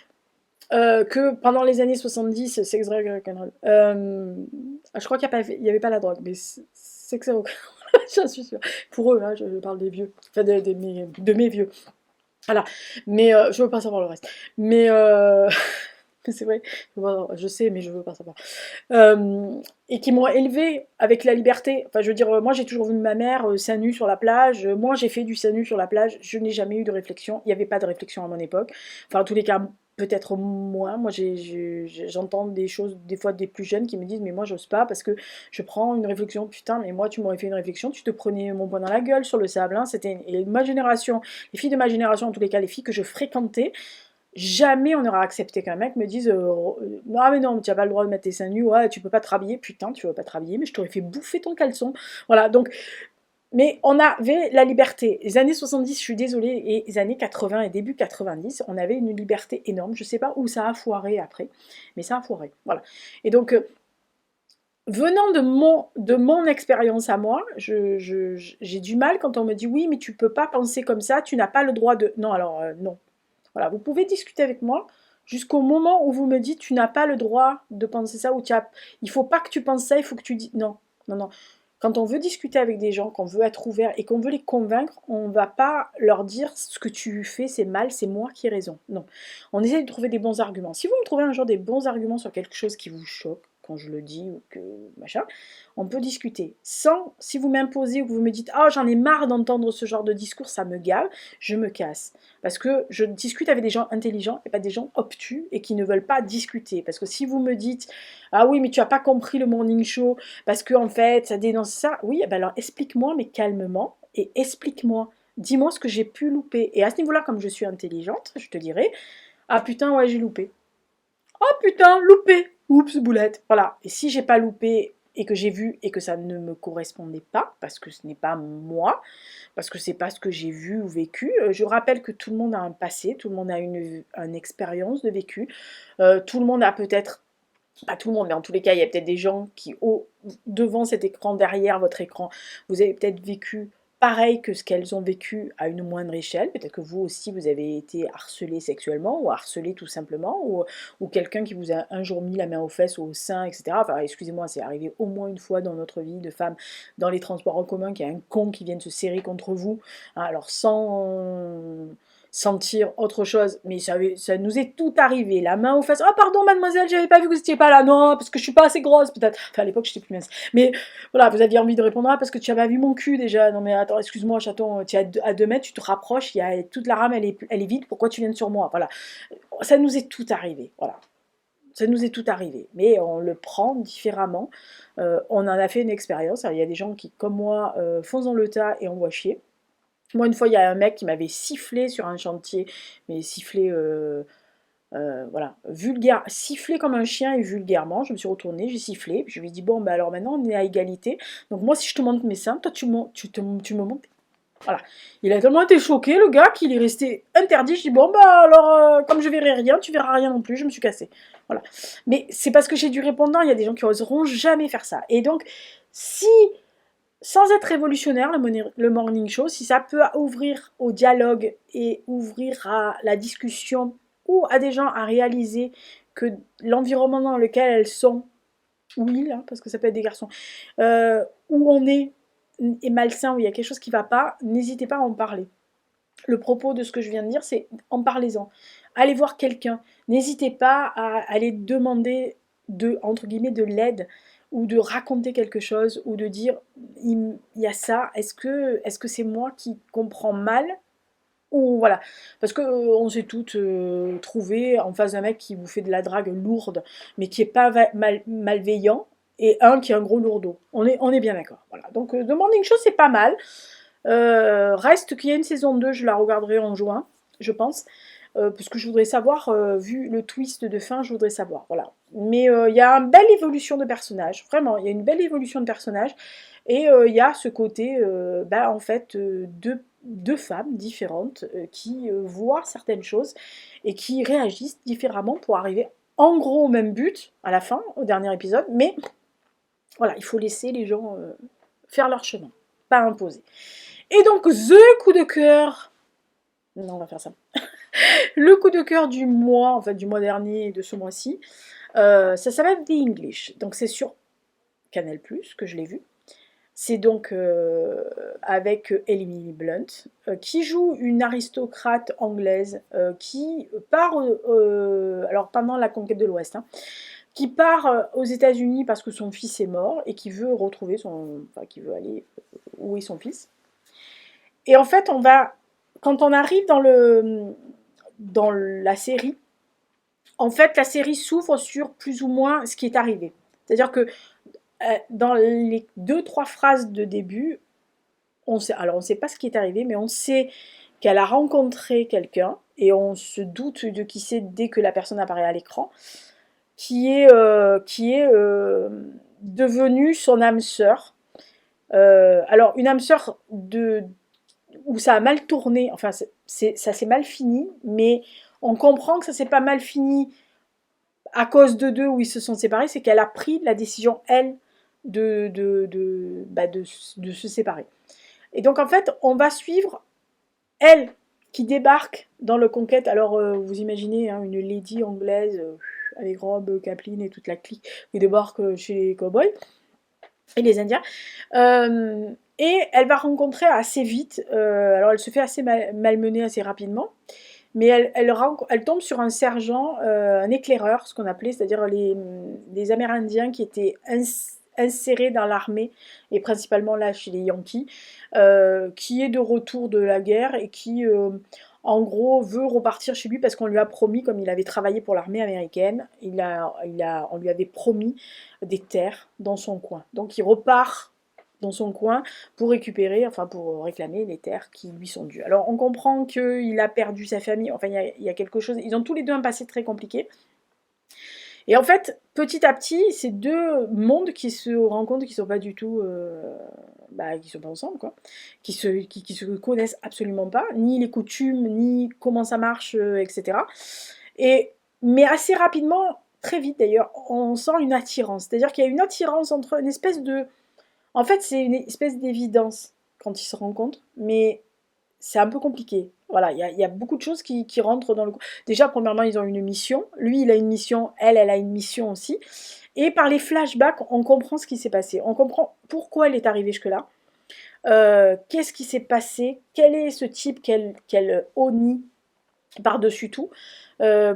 que pendant les années 70, sex, drug, rock'n'roll. Je crois qu'il n'y avait pas la drogue, mais sex, rock. J'en suis sûre. Pour eux, hein, je parle des vieux. Enfin, de mes vieux. Voilà. Mais je veux pas savoir le reste. Mais c'est vrai. Je sais, mais je veux pas savoir. Et qui m'ont élevée avec la liberté. Enfin, je veux dire, moi j'ai toujours vu ma mère seins nus sur la plage. Moi j'ai fait du seins nu sur la plage. Je n'ai jamais eu de réflexion. Il n'y avait pas de réflexion à mon époque. Enfin, en tous les cas, peut-être moins. Moi j'entends des choses, des fois des plus jeunes qui me disent, mais moi j'ose pas parce que je prends une réflexion. Putain, mais moi tu m'aurais fait une réflexion, tu te prenais mon poing dans la gueule sur le sable. Hein. Et ma génération, les filles de ma génération, en tous les cas, les filles que je fréquentais, jamais on aura accepté qu'un mec me dise non mais non tu n'as pas le droit de mettre tes seins nus, ouais tu peux pas te rhabiller, putain tu veux pas te rhabiller mais je t'aurais fait bouffer ton caleçon, voilà donc Mais on avait la liberté. Les années 70, je suis désolée, et les années 80 et début 90, on avait une liberté énorme. Je ne sais pas où ça a foiré après, mais ça a foiré. Voilà. Et donc, venant de mon expérience à moi, j'ai du mal quand on me dit oui, mais tu peux pas penser comme ça, tu n'as pas le droit de. Non, alors non. Voilà, vous pouvez discuter avec moi jusqu'au moment où vous me dites tu n'as pas le droit de penser ça ou il faut pas que tu penses ça, il faut que tu dis non, non, non. Quand on veut discuter avec des gens, qu'on veut être ouvert et qu'on veut les convaincre, on ne va pas leur dire ce que tu fais c'est mal, c'est moi qui ai raison. Non. On essaie de trouver des bons arguments. Si vous me trouvez un jour des bons arguments sur quelque chose qui vous choque, quand je le dis ou que machin, on peut discuter. Sans, si vous m'imposez ou que vous me dites ah j'en ai marre d'entendre ce genre de discours, ça me gave, je me casse. Parce que je discute avec des gens intelligents et pas des gens obtus et qui ne veulent pas discuter. Parce que si vous me dites ah oui mais tu n'as pas compris le morning show parce que en fait ça dénonce ça, oui ben alors explique-moi mais calmement et explique-moi. Dis-moi ce que j'ai pu louper. Et à ce niveau-là, comme je suis intelligente, je te dirais ah putain ouais j'ai loupé. Oh putain, loupé. Oups, boulette. Voilà. Et si j'ai pas loupé et que j'ai vu et que ça ne me correspondait pas, parce que ce n'est pas moi, parce que c'est pas ce que j'ai vu ou vécu, je rappelle que tout le monde a un passé, tout le monde a une expérience de vécu, tout le monde a peut-être, pas tout le monde, mais en tous les cas, il y a peut-être des gens qui, devant cet écran, derrière votre écran, vous avez peut-être vécu pareil que ce qu'elles ont vécu à une moindre échelle. Peut-être que vous aussi, vous avez été harcelé sexuellement ou harcelé tout simplement, ou quelqu'un qui vous a un jour mis la main aux fesses ou au sein, etc. Enfin, excusez-moi, c'est arrivé au moins une fois dans notre vie de femme dans les transports en commun qu'il y a un con qui vienne se serrer contre vous. Hein, alors sans sentir autre chose, mais ça nous est tout arrivé, la main aux fesses, oh pardon mademoiselle, j'avais pas vu que vous étiez pas là, non, parce que je suis pas assez grosse peut-être, enfin à l'époque j'étais plus mince, mais voilà, vous aviez envie de répondre, ah parce que tu as pas vu mon cul déjà, non mais attends, excuse-moi chaton, tu es à 2 mètres, tu te rapproches, il y a toute la rame, elle est vide, pourquoi tu viens sur moi, voilà, ça nous est tout arrivé, voilà. Ça nous est tout arrivé, mais on le prend différemment. On en a fait une expérience. Alors, il y a des gens qui, comme moi, foncent dans le tas et on voit chier. Moi, une fois, il y a un mec qui m'avait sifflé sur un chantier, mais sifflé, voilà, vulgaire, sifflé comme un chien et vulgairement. Je me suis retournée, j'ai sifflé, puis je lui ai dit bon, bah alors maintenant on est à égalité. Donc moi, si je te montre mes seins, toi tu me montres. Voilà. Il a tellement été choqué, le gars, qu'il est resté interdit. Je dis bon, bah alors, comme je verrai rien, tu verras rien non plus. Je me suis cassée. Voilà. Mais c'est parce que j'ai du répondant. Il y a des gens qui oseront jamais faire ça. Et donc, si sans être révolutionnaire, le morning show, si ça peut ouvrir au dialogue et ouvrir à la discussion ou à des gens à réaliser que l'environnement dans lequel elles sont, ou ils, hein, parce que ça peut être des garçons, où on est malsain, où il y a quelque chose qui ne va pas, n'hésitez pas à en parler. Le propos de ce que je viens de dire, c'est en parlez-en. Allez voir quelqu'un. N'hésitez pas à aller demander entre guillemets, de l'aide ou de raconter quelque chose ou de dire il y a ça, est-ce que c'est moi qui comprends mal ou voilà, parce que on s'est toutes trouvées en face d'un mec qui vous fait de la drague lourde, mais qui est pas malveillant, et un qui est un gros lourdeau. On est bien d'accord. Voilà. Donc The Morning Show c'est pas mal. Reste qu'il y a une saison 2, je la regarderai en juin, je pense. Parce que je voudrais savoir, vu le twist de fin, je voudrais savoir, voilà. Mais il y a une belle évolution de personnage, vraiment, il y a une belle évolution de personnage, et il y a ce côté, en fait, deux femmes différentes qui voient certaines choses et qui réagissent différemment pour arriver en gros au même but, à la fin, au dernier épisode, mais voilà, il faut laisser les gens faire leur chemin, pas imposer. Et donc, the coup de cœur, non, on va faire ça. Le coup de cœur du mois, en fait du mois dernier et de ce mois-ci, ça s'appelle The English. Donc c'est sur Canal+, que je l'ai vu. C'est donc avec Emily Blunt, qui joue une aristocrate anglaise qui part, alors pendant la conquête de l'Ouest, hein, qui part aux États-Unis parce que son fils est mort et qui veut retrouver qui veut aller où est son fils. Et en fait, quand on arrive dans la série, en fait, la série s'ouvre sur plus ou moins ce qui est arrivé. C'est-à-dire que dans les 2-3 phrases de début, on ne sait pas ce qui est arrivé, mais on sait qu'elle a rencontré quelqu'un, et on se doute de qui c'est dès que la personne apparaît à l'écran, qui est devenue son âme sœur, Alors, une âme sœur où ça a mal tourné, enfin, ça s'est mal fini, mais on comprend que ça s'est pas mal fini à cause de deux où ils se sont séparés, c'est qu'elle a pris la décision, elle, de se séparer. Et donc, en fait, on va suivre elle qui débarque dans le Conquête. Alors, vous imaginez hein, une lady anglaise avec robe, capeline et toute la clique qui débarque chez les cowboys et les Indiens. Et elle va rencontrer assez vite, alors elle se fait assez malmener assez rapidement, mais elle tombe sur un sergent, un éclaireur, ce qu'on appelait, c'est-à-dire les Amérindiens qui étaient insérés dans l'armée, et principalement là chez les Yankees, qui est de retour de la guerre et qui, en gros, veut repartir chez lui parce qu'on lui a promis, comme il avait travaillé pour l'armée américaine, on lui avait promis des terres dans son coin. Donc il repart dans son coin pour récupérer, enfin pour réclamer les terres qui lui sont dues. Alors on comprend qu'il a perdu sa famille, enfin il y a quelque chose, ils ont tous les deux un passé très compliqué. Et en fait, petit à petit, ces deux mondes qui se rencontrent, qui sont pas du tout, qui sont pas ensemble, quoi, qui se connaissent absolument pas, ni les coutumes, ni comment ça marche, etc. Et, mais assez rapidement, très vite d'ailleurs, on sent une attirance. C'est-à-dire qu'il y a une attirance entre une espèce de... En fait, c'est une espèce d'évidence quand ils se rencontrent, mais c'est un peu compliqué. Voilà, il y a beaucoup de choses qui rentrent dans le... Déjà, premièrement, ils ont une mission. Lui, il a une mission, elle a une mission aussi. Et par les flashbacks, on comprend ce qui s'est passé. On comprend pourquoi elle est arrivée jusque-là. Qu'est-ce qui s'est passé? Quel est ce type qu'elle honnit par-dessus tout?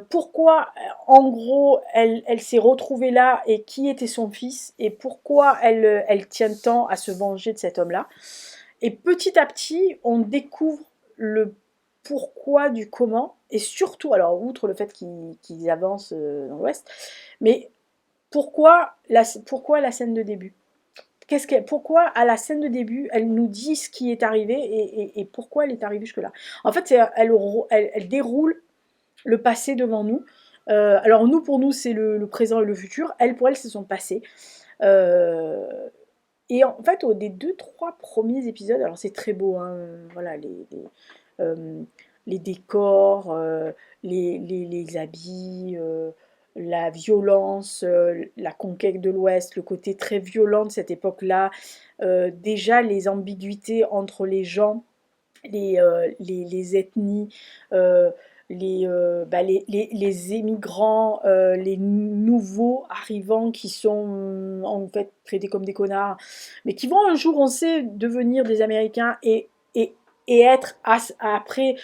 Pourquoi, en gros, elle s'est retrouvée là et qui était son fils? Et pourquoi elle tient tant à se venger de cet homme-là? Et petit à petit, on découvre le pourquoi du comment, et surtout, alors outre le fait qu'ils avancent dans l'Ouest, mais pourquoi la scène de début? Pourquoi à la scène de début, elle nous dit ce qui est arrivé et pourquoi elle est arrivée jusque-là. En fait, elle déroule le passé devant nous. Alors nous, pour nous, c'est le présent et le futur. Elle, pour elle, c'est son passé. Euh, et en fait, des deux, trois premiers épisodes, alors c'est très beau, hein, voilà, euh, les décors, les habits, la violence, la conquête de l'Ouest, le côté très violent de cette époque-là, déjà les ambiguïtés entre les gens, les ethnies, les émigrants, les nouveaux arrivants qui sont en fait traités comme des connards, mais qui vont un jour, on sait, devenir des Américains et être après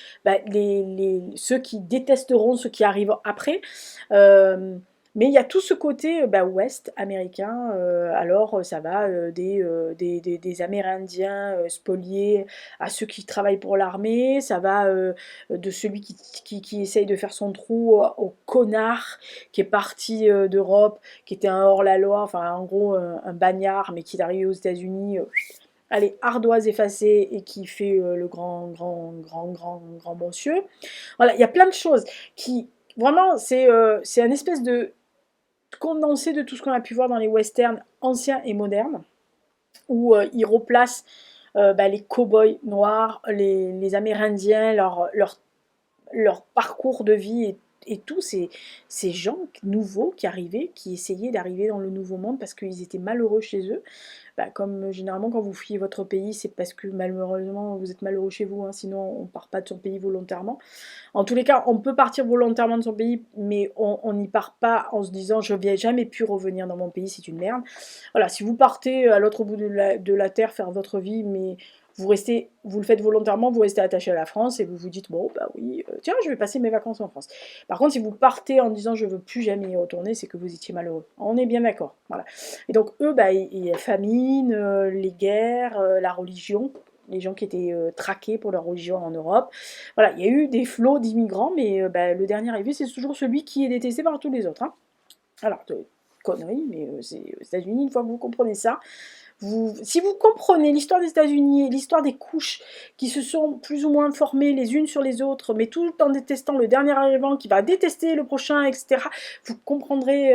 ceux qui détesteront ceux qui arrivent après. Mais il y a tout ce côté ouest américain, alors ça va des Amérindiens spoliés à ceux qui travaillent pour l'armée, ça va de celui qui essaye de faire son trou au connard qui est parti d'Europe, qui était un hors-la-loi, enfin en gros un bagnard, mais qui est arrivé aux États-Unis, allez, ardoise effacée et qui fait le grand monsieur. Voilà, il y a plein de choses qui, vraiment, c'est un espèce de condensé de tout ce qu'on a pu voir dans les westerns anciens et modernes, où ils replacent les cow-boys noirs, les Amérindiens, leur parcours de vie et tous ces gens nouveaux qui arrivaient, qui essayaient d'arriver dans le nouveau monde parce qu'ils étaient malheureux chez eux. Comme généralement quand vous fuyez votre pays, c'est parce que malheureusement vous êtes malheureux chez vous, hein, sinon on ne part pas de son pays volontairement. En tous les cas, on peut partir volontairement de son pays, mais on n'y part pas en se disant je n'ai jamais pu revenir dans mon pays, c'est une merde. Voilà, si vous partez à l'autre bout de la terre faire votre vie, mais vous le faites volontairement, vous restez attaché à la France et vous vous dites bon bah oui, tiens je vais passer mes vacances en France. Par contre si vous partez en disant je veux plus jamais y retourner, c'est que vous étiez malheureux. On est bien d'accord. Voilà. Et donc eux, il y a famine, les guerres, la religion, les gens qui étaient traqués pour leur religion en Europe. Voilà, il y a eu des flots d'immigrants, mais le dernier arrivé c'est toujours celui qui est détesté par tous les autres. Hein. Alors connerie, mais c'est aux États-Unis, une fois que vous comprenez ça, Si vous comprenez l'histoire des États-Unis, l'histoire des couches qui se sont plus ou moins formées les unes sur les autres, mais tout en détestant le dernier arrivant qui va détester le prochain, etc., vous comprendrez,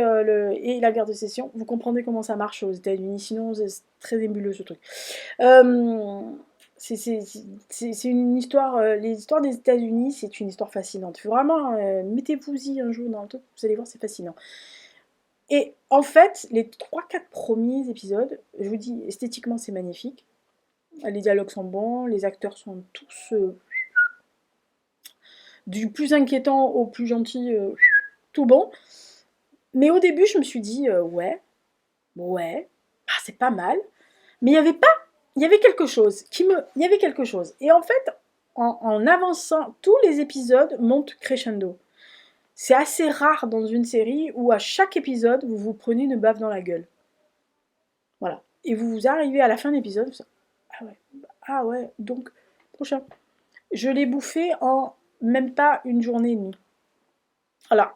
et la guerre de sécession, vous comprendrez comment ça marche aux États-Unis. Sinon, c'est très nébuleux ce truc. C'est une histoire, les histoires des États-Unis, c'est une histoire fascinante. Vraiment, mettez-vous-y un jour dans le truc, vous allez voir, c'est fascinant. Et en fait, les 3-4 premiers épisodes, je vous dis, esthétiquement, c'est magnifique. Les dialogues sont bons, les acteurs sont tous du plus inquiétant au plus gentil, tout bon. Mais au début, je me suis dit, ouais, c'est pas mal. Mais il y avait quelque chose il y avait quelque chose. Et en fait, en avançant, tous les épisodes montent crescendo. C'est assez rare dans une série où à chaque épisode, vous vous prenez une baffe dans la gueule. Voilà. Et vous arrivez à la fin de l'épisode, ah ouais, donc, prochain. Je l'ai bouffé en même pas une journée et demie. Voilà.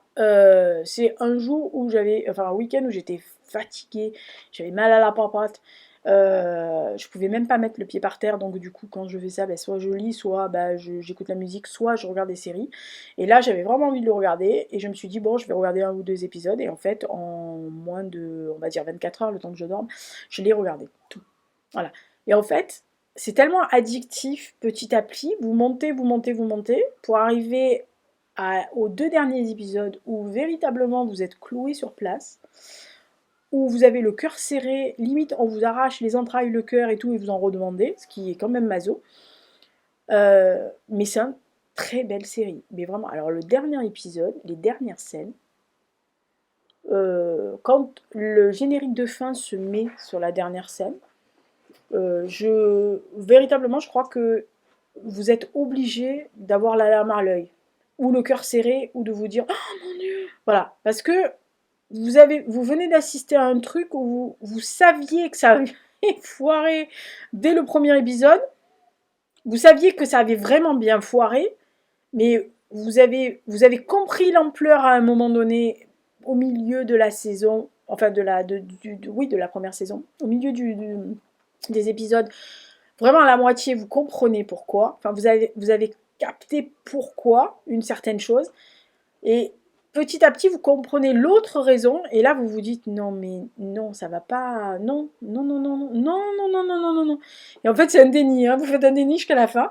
C'est un jour où un week-end où j'étais fatiguée, j'avais mal à la pampate, je pouvais même pas mettre le pied par terre, donc du coup quand je fais ça, soit je lis, soit j'écoute la musique, soit je regarde des séries. Et là j'avais vraiment envie de le regarder, et je me suis dit bon je vais regarder 1 ou 2 épisodes, et en fait en moins de, on va dire 24 heures, le temps que je dorme, je l'ai regardé, tout. Voilà. Et en fait, c'est tellement addictif petit à petit, vous montez, pour arriver aux 2 derniers épisodes où véritablement vous êtes cloué sur place, où vous avez le cœur serré, limite on vous arrache les entrailles, le cœur et tout, et vous en redemandez, ce qui est quand même maso. Mais c'est une très belle série. Mais vraiment, alors le dernier épisode, les dernières scènes, quand le générique de fin se met sur la dernière scène, véritablement, je crois que vous êtes obligé d'avoir la larme à l'œil, ou le cœur serré, ou de vous dire « Oh mon Dieu !» Voilà, parce que vous venez d'assister à un truc où vous saviez que ça avait foiré dès le premier épisode, vous saviez que ça avait vraiment bien foiré, mais vous avez compris l'ampleur à un moment donné, au milieu de la saison, enfin de la première saison, au milieu des épisodes, vraiment à la moitié, vous comprenez pourquoi, enfin vous avez capté pourquoi une certaine chose, et petit à petit vous comprenez l'autre raison, et là vous vous dites non mais non ça va pas, non, non, non, non, non, non, non, non, non, non, non, non. Et en fait c'est un déni, hein, vous faites un déni jusqu'à la fin.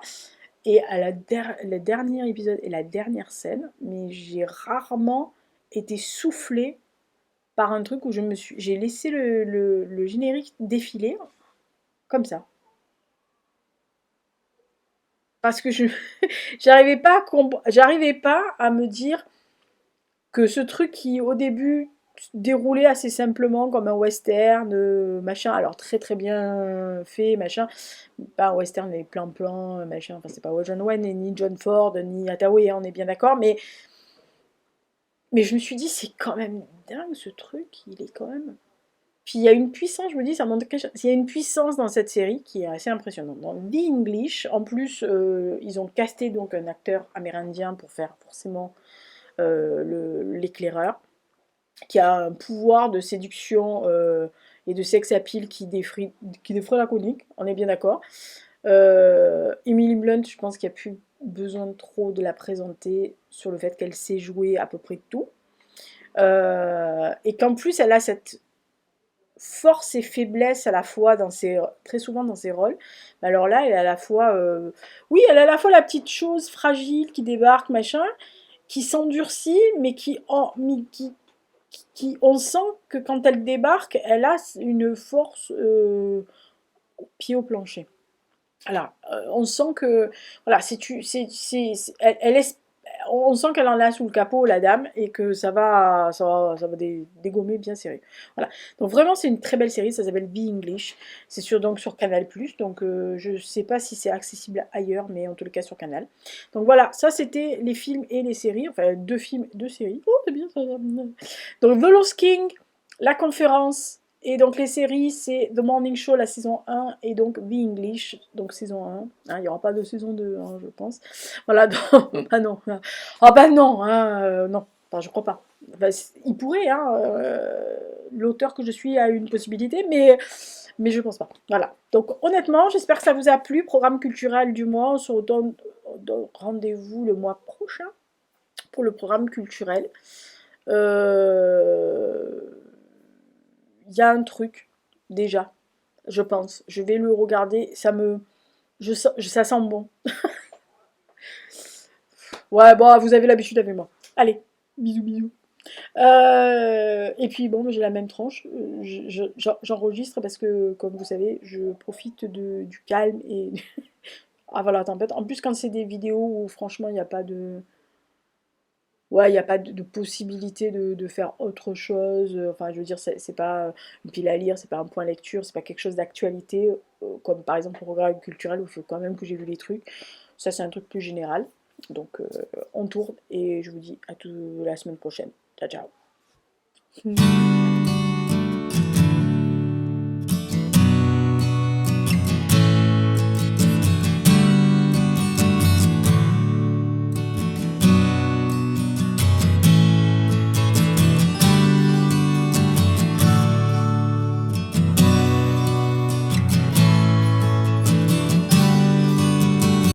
Et à le dernier épisode et la dernière scène, mais j'ai rarement été soufflée par un truc où j'ai laissé le générique défiler comme ça. Parce que j'arrivais pas à me dire que ce truc qui au début déroulait assez simplement comme un western, machin, alors très très bien fait, machin, pas un western les plans machin, enfin c'est pas John Wayne ni John Ford ni Hathaway, hein, on est bien d'accord, mais je me suis dit c'est quand même dingue ce truc, il est quand même. Puis il y a une puissance, je me dis, ça montre quelque chose. Il y a une puissance dans cette série qui est assez impressionnante. Dans The English, en plus, ils ont casté donc un acteur amérindien pour faire forcément l'éclaireur, qui a un pouvoir de séduction et de sex appeal qui défraie la chronique, on est bien d'accord. Emily Blunt, je pense qu'il n'y a plus besoin de trop de la présenter sur le fait qu'elle sait jouer à peu près tout. Et qu'en plus, elle a cette force et faiblesse à la fois très souvent dans ses rôles. Alors là, elle a à la fois, elle a à la fois la petite chose fragile qui débarque, machin, qui s'endurcit, mais on sent que quand elle débarque, elle a une force pied au plancher. Alors, on sent que, voilà, on sent qu'elle en a sous le capot, la dame, et que ça va dégommer bien serré. Voilà. Donc vraiment, c'est une très belle série, ça s'appelle Be English. C'est donc sur Canal+, donc je sais pas si c'est accessible ailleurs, mais en tout cas sur Canal. Donc voilà, ça c'était les films et les séries, enfin 2 films, 2 séries. Oh, c'est bien ça. Donc The Lost King, La Conférence, et donc les séries, c'est The Morning Show, la saison 1, et donc The English, donc saison 1. Hein, il n'y aura pas de saison 2, hein, je pense. Voilà, donc, bah non. Ah bah non, hein, non, enfin, je crois pas. Enfin, il pourrait, hein, l'auteur que je suis a une possibilité, mais mais je pense pas. Voilà. Donc honnêtement, j'espère que ça vous a plu. Programme culturel du mois. On se redonne rendez-vous le mois prochain pour le programme culturel. Il y a un truc, déjà, je pense. Je vais le regarder. Ça sent bon. Ouais, bon, vous avez l'habitude avec moi. Allez, bisous, bisous. Et puis bon, j'ai la même tranche. J'enregistre parce que, comme vous savez, je profite du calme et avant la tempête. En plus, quand c'est des vidéos où franchement, il n'y a pas de... Ouais, il n'y a pas de possibilité de faire autre chose. Enfin, je veux dire, c'est pas une pile à lire, c'est pas un point lecture, c'est pas quelque chose d'actualité, comme par exemple le programme culturel où il faut quand même que j'ai vu les trucs. Ça, c'est un truc plus général. Donc, on tourne et je vous dis à la semaine prochaine. Ciao, ciao.